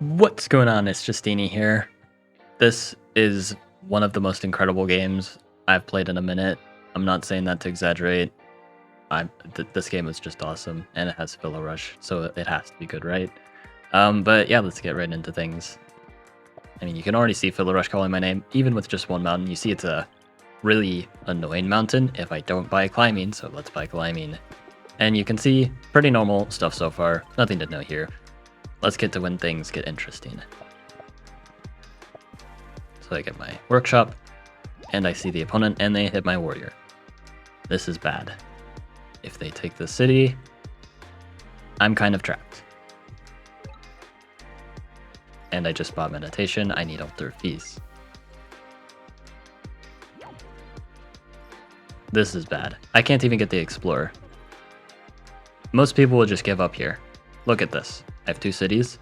What's going on? It's Justeeni here. This is one of the most incredible games I've played in a minute. I'm not saying that to exaggerate. This game is just awesome, and it has Philo Rush, so it has to be good, right? But yeah, let's get right into things. I mean, you can already see Philo Rush calling my name, even with just one mountain. You see it's a really annoying mountain if I don't buy climbing, so let's buy climbing. And you can see pretty normal stuff so far. Nothing to note here. Let's get to when things get interesting. So I get my workshop, and I see the opponent, and they hit my warrior. This is bad. If they take the city, I'm kind of trapped. And I just bought meditation. I need altar fees. This is bad. I can't even get the explorer. Most people will just give up here. Look at this. I have 2 cities.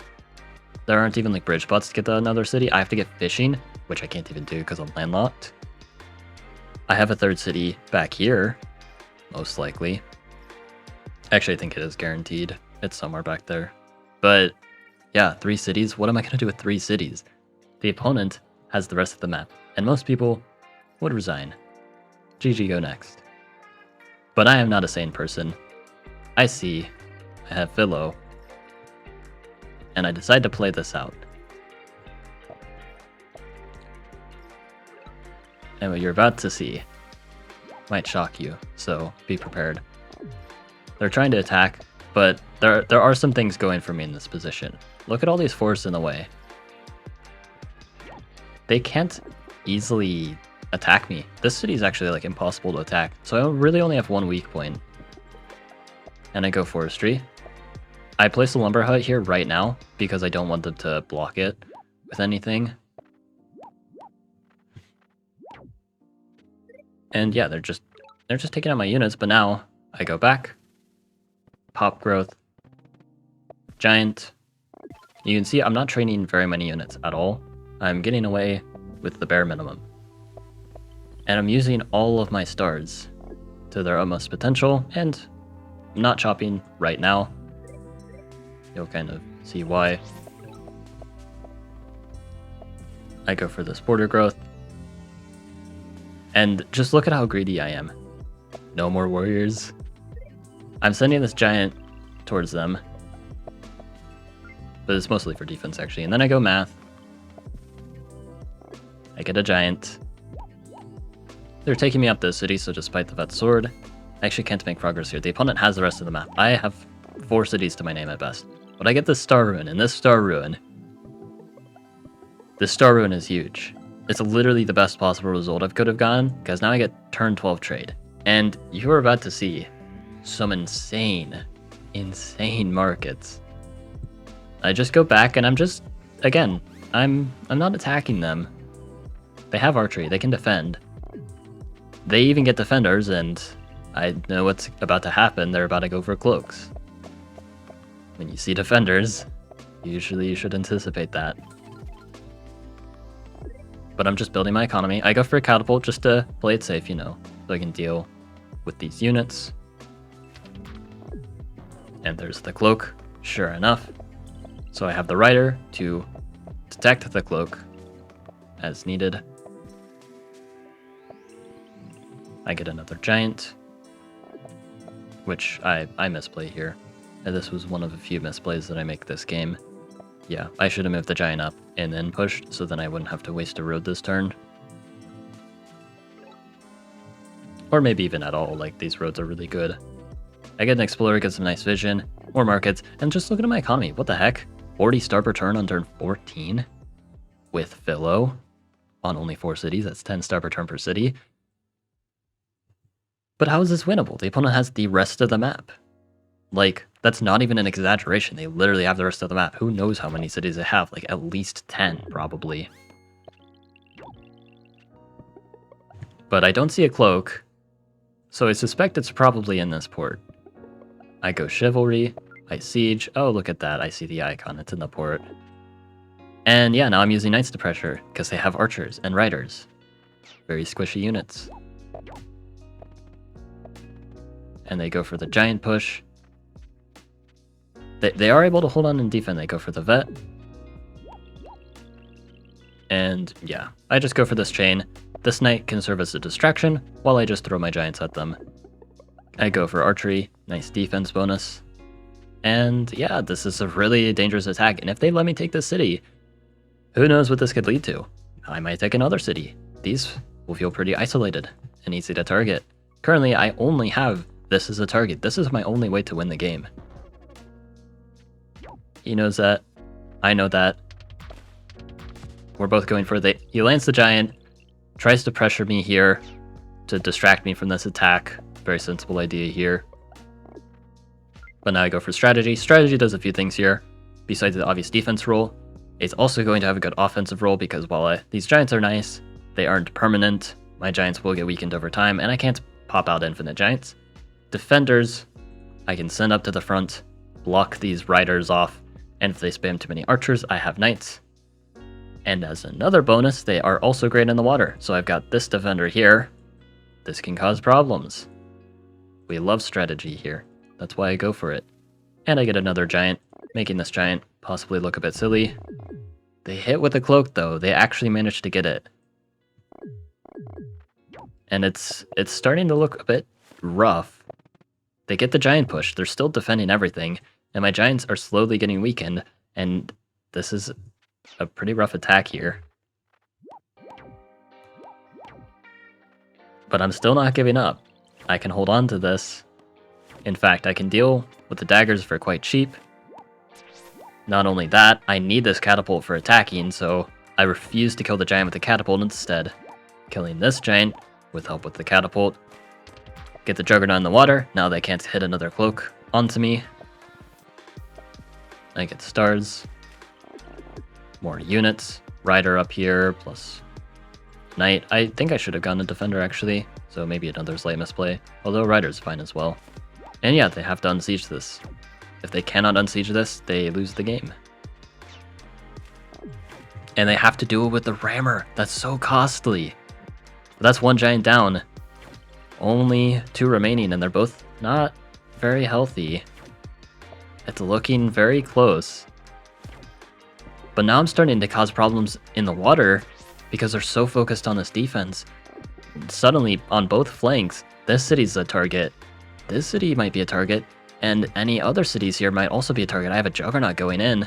There aren't even like bridge spots to get to another city. I have to get fishing, which I can't even do because I'm landlocked. I have a 3rd city back here, most likely. Actually, I think it is guaranteed. It's somewhere back there. But yeah, 3 cities. What am I going to do with 3 cities? The opponent has the rest of the map, and most people would resign. GG, go next. But I am not a sane person. I see I have Philo, and I decide to play this out. And what you're about to see might shock you, so be prepared. They're trying to attack, but there are some things going for me in this position. Look at all these forests in the way. They can't easily attack me. This city is actually like impossible to attack, so I really only have 1 weak point. And I go forestry. I place a lumber hut here right now because I don't want them to block it with anything. And yeah, they're just taking out my units, but now I go back. Pop growth. Giant. You can see I'm not training very many units at all. I'm getting away with the bare minimum. And I'm using all of my stars to their utmost potential, and I'm not chopping right now. You'll kind of see why. I go for this border growth. And just look at how greedy I am. No more warriors. I'm sending this giant towards them. But it's mostly for defense, actually. And then I go math. I get a giant. They're taking me up this city, so despite the vet sword, I actually can't make progress here. The opponent has the rest of the map. I have 4 cities to my name at best. But I get this star ruin, and this star ruin is huge. It's literally the best possible result I could have gotten, because now I get turn 12 trade. And you are about to see some insane markets. I just go back, and I'm just, again, I'm not attacking them. They have archery, they can defend. They even get defenders, and I know what's about to happen. They're about to go for cloaks. When you see defenders, usually you should anticipate that. But I'm just building my economy. I go for a catapult just to play it safe, you know, so I can deal with these units. And there's the cloak, sure enough. So I have the rider to detect the cloak as needed. I get another giant, which I misplay here. And this was one of a few misplays that I make this game. Yeah, I should have moved the giant up and then pushed, so then I wouldn't have to waste a road this turn. Or maybe even at all, like these roads are really good. I get an explorer, get some nice vision, more markets, and just look at my economy. What the heck? 40 star per turn on turn 14? With Philo on only 4 cities, that's 10 star per turn per city. But how is this winnable? The opponent has the rest of the map. Like, that's not even an exaggeration. They literally have the rest of the map. Who knows how many cities they have? Like, at least 10, probably. But I don't see a cloak, so I suspect it's probably in this port. I go chivalry, I siege. Oh, look at that. I see the icon. It's in the port. And yeah, now I'm using knights to pressure, because they have archers and riders. Very squishy units. And they go for the giant push. They are able to hold on and defend. They go for the vet. And yeah, I just go for this chain. This knight can serve as a distraction while I just throw my giants at them. I go for archery, nice defense bonus. And yeah, this is a really dangerous attack. And if they let me take this city, who knows what this could lead to? I might take another city. These will feel pretty isolated and easy to target. Currently, I only have this as a target. This is my only way to win the game. He knows that. I know that. We're both going for the... He lands the giant, tries to pressure me here to distract me from this attack. Very sensible idea here. But now I go for strategy. Strategy does a few things here. Besides the obvious defense role, it's also going to have a good offensive role because while these giants are nice, they aren't permanent. My giants will get weakened over time, and I can't pop out infinite giants. Defenders, I can send up to the front, block these riders off, and if they spam too many archers, I have knights. And as another bonus, they are also great in the water. So I've got this defender here. This can cause problems. We love strategy here. That's why I go for it. And I get another giant, making this giant possibly look a bit silly. They hit with a cloak though. They actually managed to get it. And it's starting to look a bit rough. They get the giant push. They're still defending everything. And my giants are slowly getting weakened. And this is a pretty rough attack here. But I'm still not giving up. I can hold on to this. In fact, I can deal with the daggers for quite cheap. Not only that, I need this catapult for attacking, so I refuse to kill the giant with the catapult instead. Killing this giant with help with the catapult. Get the juggernaut in the water. Now they can't hit another cloak onto me. I get stars. More units. Rider up here, plus knight. I think I should have gone a defender actually, so maybe another slight misplay. Although rider's fine as well. And yeah, they have to unsiege this. If they cannot unsiege this, they lose the game. And they have to do it with the rammer. That's so costly. But that's one giant down. Only 2 remaining, and they're both not very healthy. It's looking very close. But now I'm starting to cause problems in the water because they're so focused on this defense. Suddenly, on both flanks, this city's a target. This city might be a target, and any other cities here might also be a target. I have a juggernaut going in.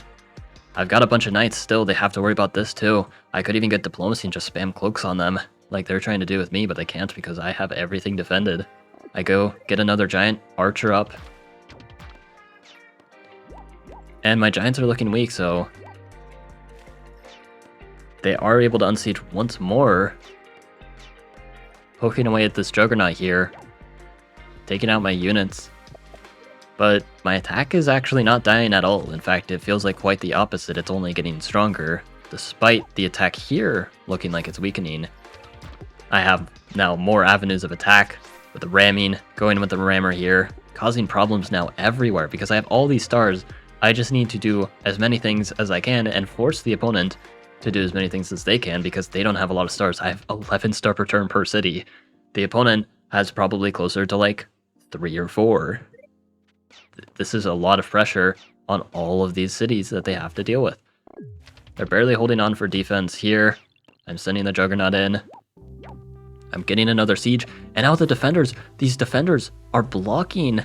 I've got a bunch of knights still. They have to worry about this too. I could even get diplomacy and just spam cloaks on them, like they're trying to do with me, but they can't because I have everything defended. I go get another giant, archer up. And my giants are looking weak, so they are able to unsiege once more. Poking away at this juggernaut here. Taking out my units. But my attack is actually not dying at all. In fact, it feels like quite the opposite. It's only getting stronger, despite the attack here looking like it's weakening. I have now more avenues of attack with the ramming, going with the rammer here, causing problems now everywhere because I have all these stars. I just need to do as many things as I can and force the opponent to do as many things as they can because they don't have a lot of stars. I have 11 star per turn per city. The opponent has probably closer to like 3 or 4. This is a lot of pressure on all of these cities that they have to deal with. They're barely holding on for defense here. I'm sending the juggernaut in. I'm getting another siege. And now the defenders, these defenders are blocking.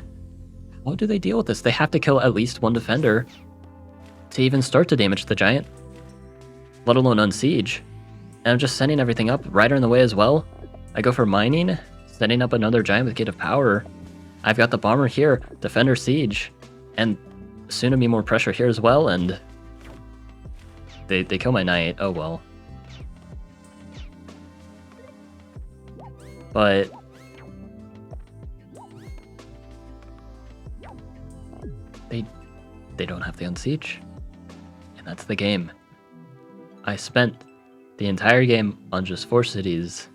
How do they deal with this? They have to kill at least 1 defender to even start to damage the giant, let alone unsiege. And I'm just sending everything up. Rider in the way as well. I go for mining, setting up another giant with Gate of Power. I've got the bomber here, defender siege, and soon to be more pressure here as well, and they kill my knight. Oh well. But they don't have the unsiege, and that's the game. I spent the entire game on just 4 cities.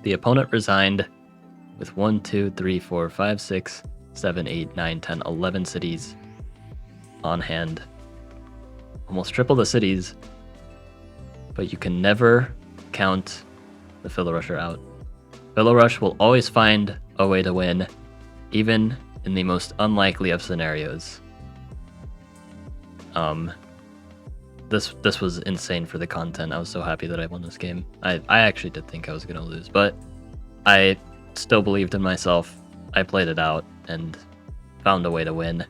The opponent resigned with 1, 2, 3, 4, 5, 6, 7, 8, 9, 10, 11 cities on hand. Almost triple the cities, but you can never count the Philo Rusher out. Philo Rush will always find a way to win, even in the most unlikely of scenarios. this was insane for the content. I was so happy that I won this game. I actually did think I was gonna lose, but I still believed in myself. I played it out and found a way to win,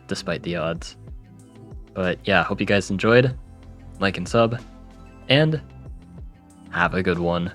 despite the odds. But yeah, hope you guys enjoyed. Like and sub, and have a good one.